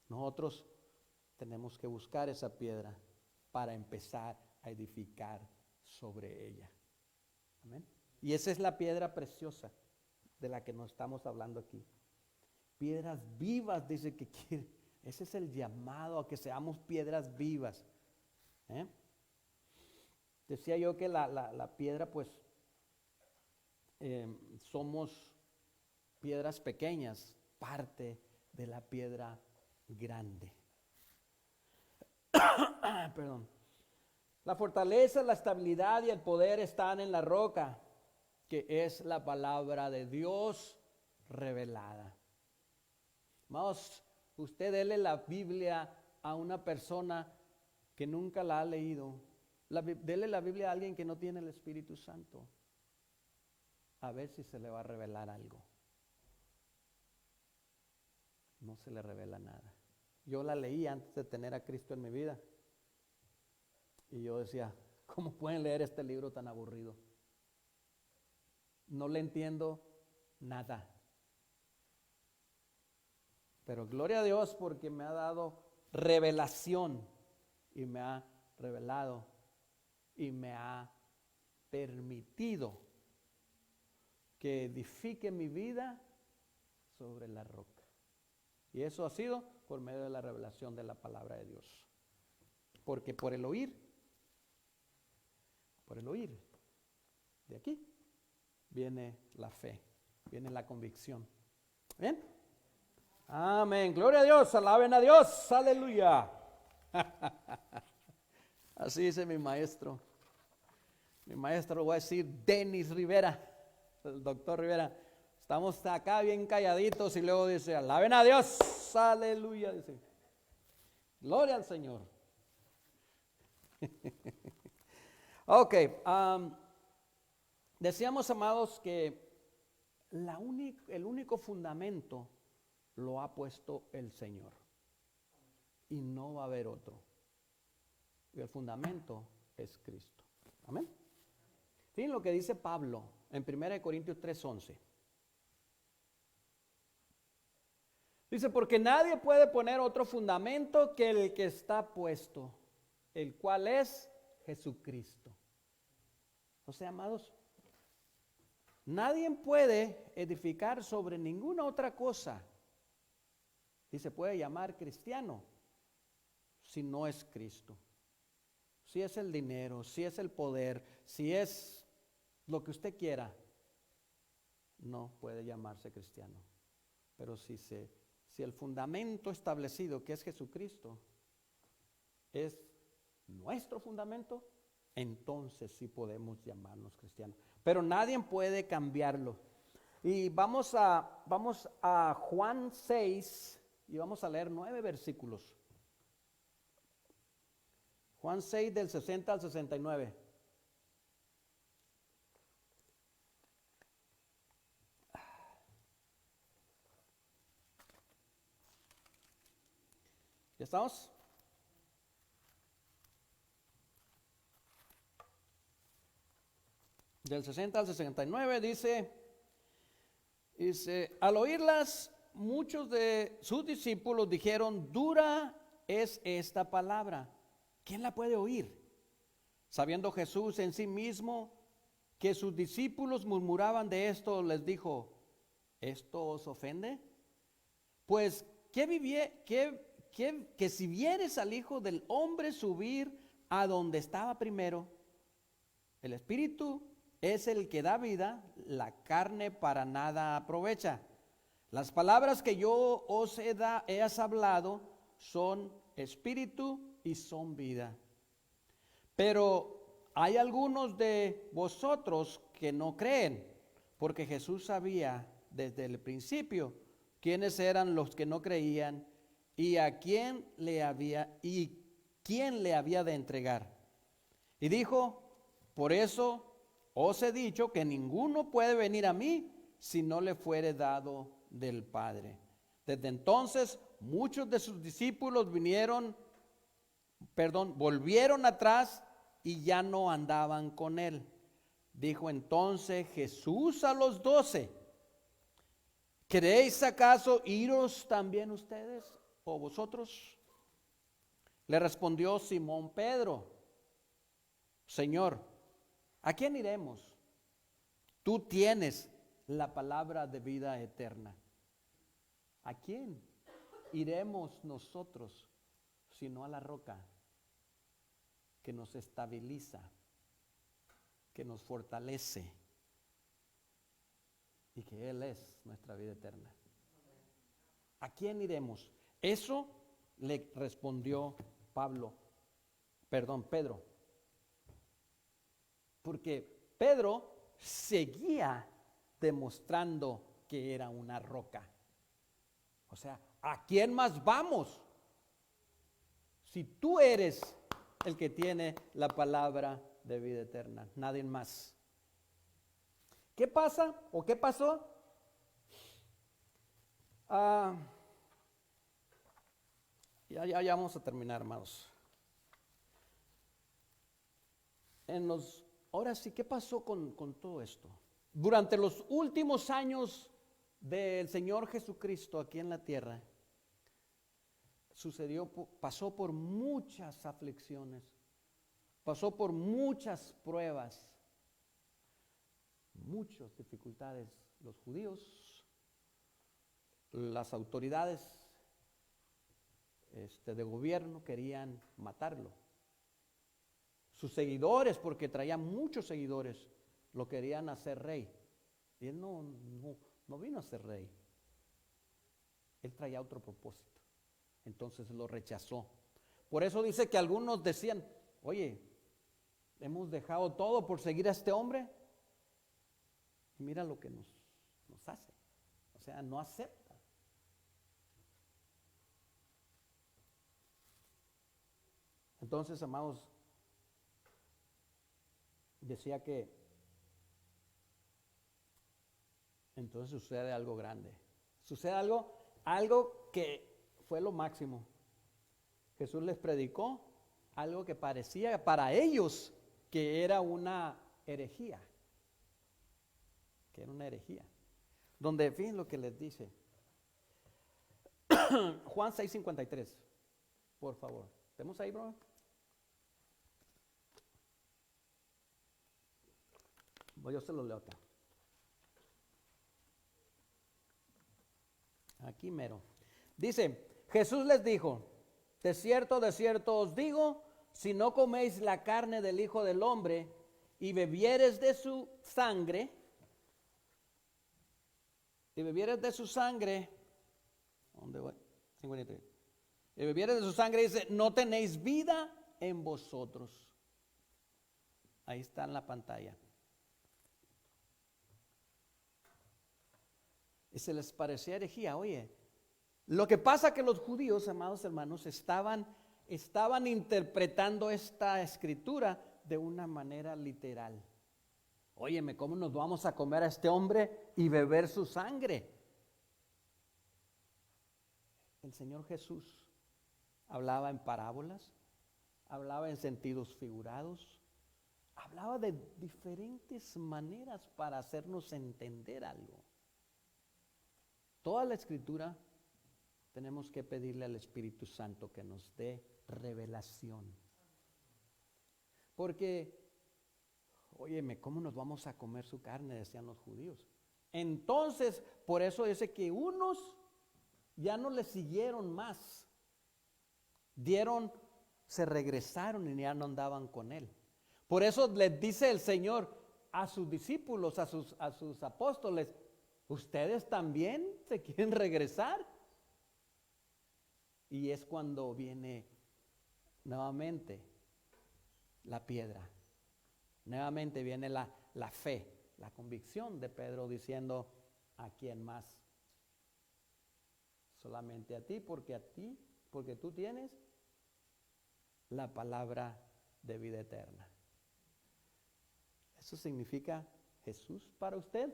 Nosotros tenemos que buscar esa piedra para empezar a edificar sobre ella. Amén. Y esa es la piedra preciosa de la que nos estamos hablando aquí. Piedras vivas, dice que quiere. Ese es el llamado a que seamos piedras vivas. Decía yo que la piedra, pues, somos piedras pequeñas, parte de la piedra grande. Perdón. La fortaleza, la estabilidad y el poder están en la roca, que es la palabra de Dios revelada. Amados, usted dele la Biblia a una persona que nunca la ha leído. Dele la Biblia a alguien que no tiene el Espíritu Santo. A ver si se le va a revelar algo. No se le revela nada. Yo la leí antes de tener a Cristo en mi vida. Y yo decía, ¿cómo pueden leer este libro tan aburrido? No le entiendo nada. Pero gloria a Dios porque me ha dado revelación y me ha revelado y me ha permitido que edifique mi vida sobre la roca. Y eso ha sido por medio de la revelación de la palabra de Dios. Porque por el oír de aquí, viene la fe, viene la convicción. ¿Bien? Amén. Gloria a Dios, alaben a Dios, aleluya. Así dice mi maestro. Mi maestro, voy a decir Denis Rivera, el doctor Rivera. Estamos acá bien calladitos y luego dice, alaben a Dios, aleluya. Dice, gloria al Señor. Ok, decíamos, amados, que el único fundamento lo ha puesto el Señor y no va a haber otro. Y el fundamento es Cristo. Amén. Fíjense lo que dice Pablo en 1 Corintios 3:11. Dice, porque nadie puede poner otro fundamento que el que está puesto, el cual es Jesucristo. O sea, amados, nadie puede edificar sobre ninguna otra cosa y se puede llamar cristiano si no es Cristo. Si es el dinero, si es el poder, si es lo que usted quiera, no puede llamarse cristiano. Pero si el fundamento establecido, que es Jesucristo, es nuestro fundamento, entonces sí podemos llamarnos cristianos. Pero nadie puede cambiarlo. Y vamos a Juan 6 y vamos a leer 9 versículos. Juan 6 del 60 al 69. ¿Ya estamos? Del 60 al 69 dice, al oírlas, muchos de sus discípulos dijeron, dura es esta palabra. ¿Quién la puede oír? Sabiendo Jesús en sí mismo que sus discípulos murmuraban de esto, les dijo, ¿esto os ofende? Pues, que si vieres al Hijo del Hombre subir a donde estaba primero, el Espíritu es el que da vida, la carne para nada aprovecha. Las palabras que yo os he hablado son espíritu y son vida. Pero hay algunos de vosotros que no creen, porque Jesús sabía desde el principio quiénes eran los que no creían y quién le había de entregar. Y dijo, por eso os he dicho que ninguno puede venir a mí si no le fuere dado del Padre. Desde entonces muchos de sus discípulos volvieron atrás y ya no andaban con él. Dijo entonces Jesús a los 12, ¿queréis acaso iros también ustedes o vosotros? Le respondió Simón Pedro, Señor, ¿a quién iremos? Tú tienes la palabra de vida eterna. ¿A quién iremos nosotros sino a la roca que nos estabiliza, que nos fortalece y que Él es nuestra vida eterna? ¿A quién iremos? Eso le respondió Pedro. Porque Pedro seguía demostrando que era una roca. O sea, ¿a quién más vamos? Si tú eres el que tiene la palabra de vida eterna, nadie más. ¿Qué pasa o qué pasó? Ya vamos a terminar, hermanos. Ahora sí, ¿qué pasó con todo esto? Durante los últimos años del Señor Jesucristo aquí en la tierra, pasó por muchas aflicciones, pasó por muchas pruebas, muchas dificultades. Los judíos, las autoridades de gobierno querían matarlo. Sus seguidores, porque traía muchos seguidores, lo querían hacer rey. Y él no vino a ser rey. Él traía otro propósito. Entonces lo rechazó. Por eso dice que algunos decían, oye, hemos dejado todo por seguir a este hombre. Y mira lo que nos hace. O sea, no acepta. Entonces, amados, decía que entonces sucede algo grande. Sucede algo que fue lo máximo. Jesús les predicó algo que parecía para ellos que era una herejía. Donde, fíjense lo que les dice. Juan 6:53. Por favor. ¿Estamos ahí, bro? Yo se lo leo acá. Aquí mero. Dice, Jesús les dijo, de cierto os digo, si no coméis la carne del Hijo del Hombre y bebieres de su sangre, ¿dónde voy? 53. Y bebieres de su sangre, dice, no tenéis vida en vosotros. Ahí está en la pantalla. Y se les parecía herejía. Oye, lo que pasa que los judíos, amados hermanos, estaban interpretando esta escritura de una manera literal. Óyeme, ¿cómo nos vamos a comer a este hombre y beber su sangre? El Señor Jesús hablaba en parábolas, hablaba en sentidos figurados, hablaba de diferentes maneras para hacernos entender algo. Toda la escritura tenemos que pedirle al Espíritu Santo que nos dé revelación. Porque, óyeme, ¿cómo nos vamos a comer su carne? Decían los judíos. Entonces, por eso dice que unos ya no le siguieron más. Se regresaron y ya no andaban con él. Por eso les dice el Señor a sus discípulos, a sus apóstoles, ¿ustedes también se quieren regresar? Y es cuando viene nuevamente la piedra. Nuevamente viene la fe, la convicción de Pedro diciendo, ¿a quién más? Solamente a ti, porque tú tienes la palabra de vida eterna. Eso significa Jesús para usted.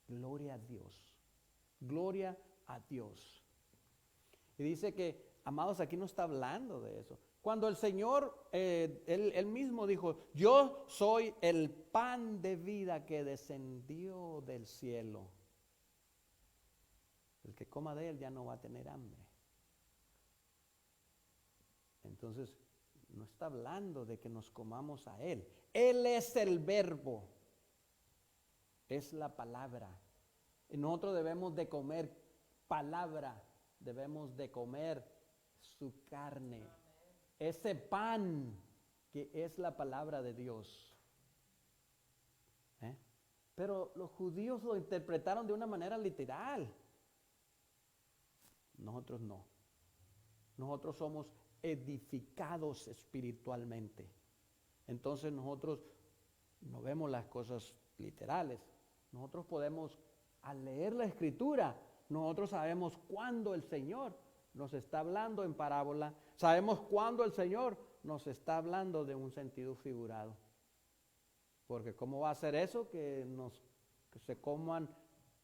Gloria a Dios. Gloria a Dios. Y dice que, amados, aquí no está hablando de eso. Cuando el Señor, él mismo dijo, yo soy el pan de vida que descendió del cielo. El que coma de él ya no va a tener hambre. Entonces, no está hablando de que nos comamos a él. Él es el verbo. Es la palabra. Y nosotros debemos de comer palabra. Debemos de comer su carne. Ese pan que es la palabra de Dios. Pero los judíos lo interpretaron de una manera literal. Nosotros no. Nosotros somos edificados espiritualmente. Entonces nosotros no vemos las cosas literales. Nosotros podemos, al leer la Escritura, nosotros sabemos cuándo el Señor nos está hablando en parábola. Sabemos cuándo el Señor nos está hablando de un sentido figurado. Porque ¿cómo va a ser eso? Que se coman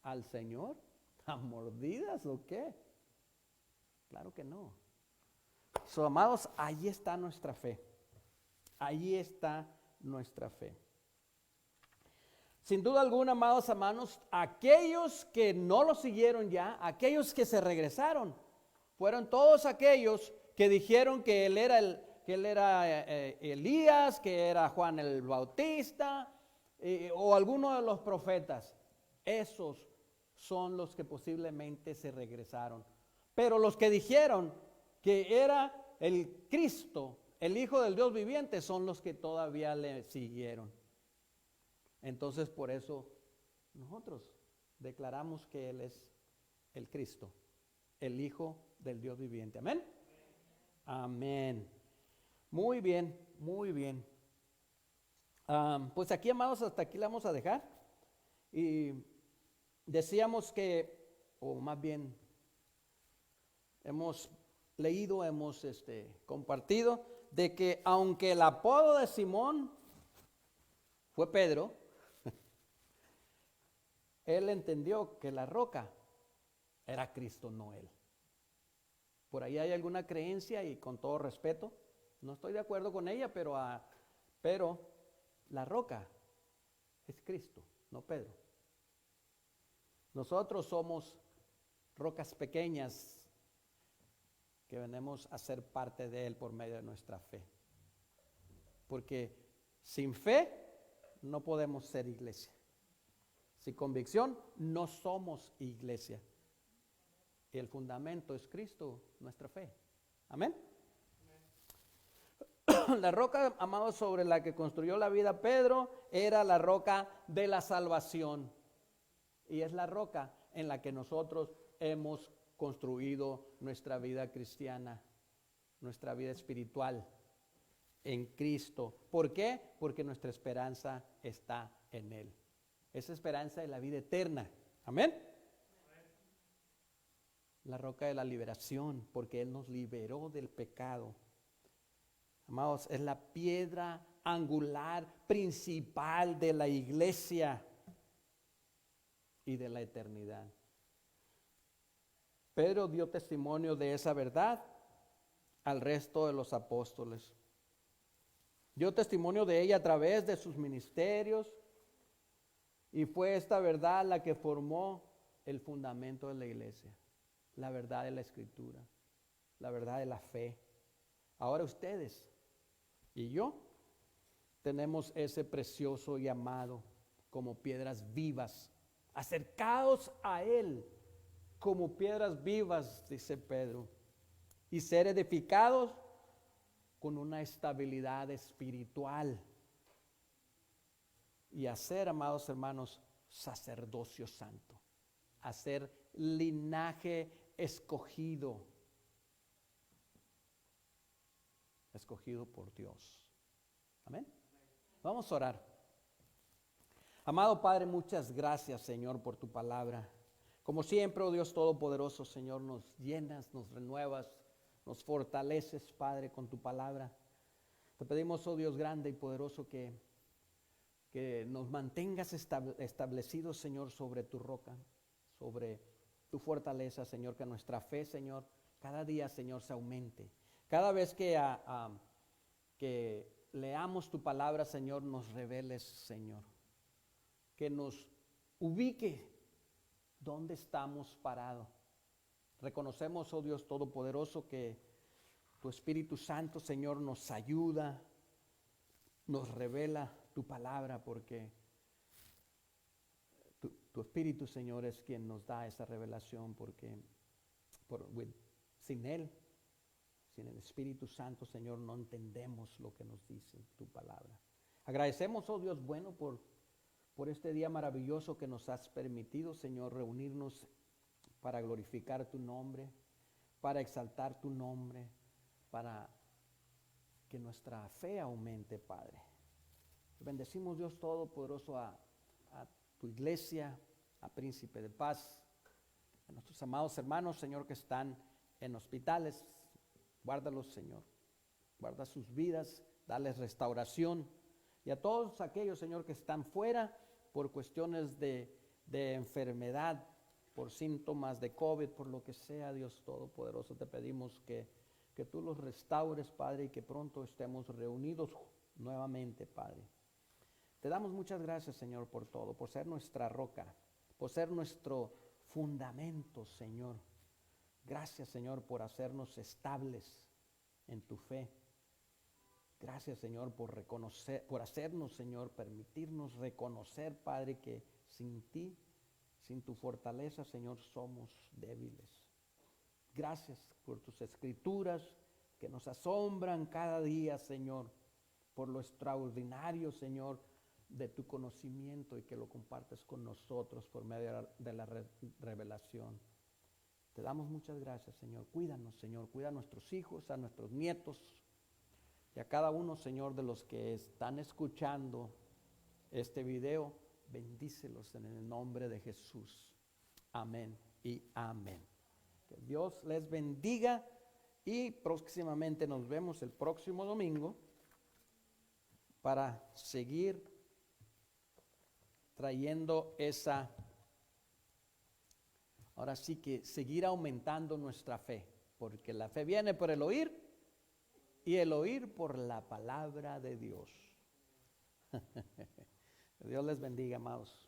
al Señor a mordidas o qué? Claro que no. So, amados, ahí está nuestra fe. Ahí está nuestra fe. Sin duda alguna, amados hermanos, aquellos que no lo siguieron ya, aquellos que se regresaron, fueron todos aquellos que dijeron que él era Elías, que era Juan el Bautista, o alguno de los profetas. Esos son los que posiblemente se regresaron. Pero los que dijeron que era el Cristo, el Hijo del Dios viviente, son los que todavía le siguieron. Entonces, por eso nosotros declaramos que Él es el Cristo, el Hijo del Dios viviente. Amén. Amén. Muy bien, muy bien. Pues aquí, amados, hasta aquí la vamos a dejar. Y decíamos que, o más bien, hemos leído, hemos compartido, de que aunque el apodo de Simón fue Pedro, él entendió que la roca era Cristo, no él. Por ahí hay alguna creencia, y con todo respeto, no estoy de acuerdo con ella, pero la roca es Cristo, no Pedro. Nosotros somos rocas pequeñas que venimos a ser parte de Él por medio de nuestra fe. Porque sin fe no podemos ser iglesia. Sin convicción no somos iglesia. Y el fundamento es Cristo, nuestra fe. Amén. La roca, amados, sobre la que construyó la vida Pedro, era la roca de la salvación. Y es la roca en la que nosotros hemos construido nuestra vida cristiana, nuestra vida espiritual en Cristo. ¿Por qué? Porque nuestra esperanza está en Él. Esa esperanza es la vida eterna. Amén. La roca de la liberación, porque Él nos liberó del pecado. Amados, es la piedra angular principal de la iglesia y de la eternidad. Pedro dio testimonio de esa verdad al resto de los apóstoles. Dio testimonio de ella a través de sus ministerios, y fue esta verdad la que formó el fundamento de la iglesia, la verdad de la Escritura, la verdad de la fe. Ahora ustedes y yo tenemos ese precioso llamado como piedras vivas. Acercaos a Él como piedras vivas, dice Pedro, y ser edificados con una estabilidad espiritual. Y hacer, amados hermanos, sacerdocio santo, hacer linaje escogido por Dios. Amén. Vamos a orar. Amado Padre, muchas gracias, Señor, por tu palabra. Como siempre, oh Dios Todopoderoso, Señor, nos llenas, nos renuevas, nos fortaleces, Padre, con tu palabra. Te pedimos, oh Dios grande y poderoso, que nos mantengas establecidos, Señor, sobre tu roca, sobre tu fortaleza, Señor, que nuestra fe, Señor, cada día, Señor, se aumente. Cada vez que leamos tu palabra, Señor, nos reveles, Señor, que nos ubique dónde estamos parados. Reconocemos, oh Dios Todopoderoso, que tu Espíritu Santo, Señor, nos ayuda, nos revela tu palabra, porque tu Espíritu, Señor, es quien nos da esa revelación, porque sin Él, sin el Espíritu Santo, Señor, no entendemos lo que nos dice tu palabra. Agradecemos, oh Dios bueno, por este día maravilloso que nos has permitido, Señor, reunirnos para glorificar tu nombre, para exaltar tu nombre, para que nuestra fe aumente, Padre. Bendecimos, Dios Todopoderoso, a tu iglesia, a Príncipe de Paz, a nuestros amados hermanos, Señor, que están en hospitales. Guárdalos, Señor. Guarda sus vidas, dales restauración. Y a todos aquellos, Señor, que están fuera por cuestiones de enfermedad, por síntomas de COVID, por lo que sea, Dios Todopoderoso, te pedimos que tú los restaures, Padre, y que pronto estemos reunidos nuevamente, Padre. Te damos muchas gracias, Señor, por todo, por ser nuestra roca, por ser nuestro fundamento, Señor. Gracias, Señor, por hacernos estables en tu fe. Gracias, Señor, por hacernos, Señor, permitirnos reconocer, Padre, que sin ti, sin tu fortaleza, Señor, somos débiles. Gracias por tus escrituras que nos asombran cada día, Señor, por lo extraordinario, Señor, de tu conocimiento, y que lo compartes con nosotros por medio de la revelación. Te damos muchas gracias, Señor. Cuídanos, Señor. Cuida a nuestros hijos, a nuestros nietos y a cada uno, Señor, de los que están escuchando este video. Bendícelos en el nombre de Jesús. Amén y amén. Que Dios les bendiga, y próximamente nos vemos el próximo domingo para seguir trayendo ahora sí que seguir aumentando nuestra fe, porque la fe viene por el oír, y el oír por la palabra de Dios. Dios les bendiga, amados.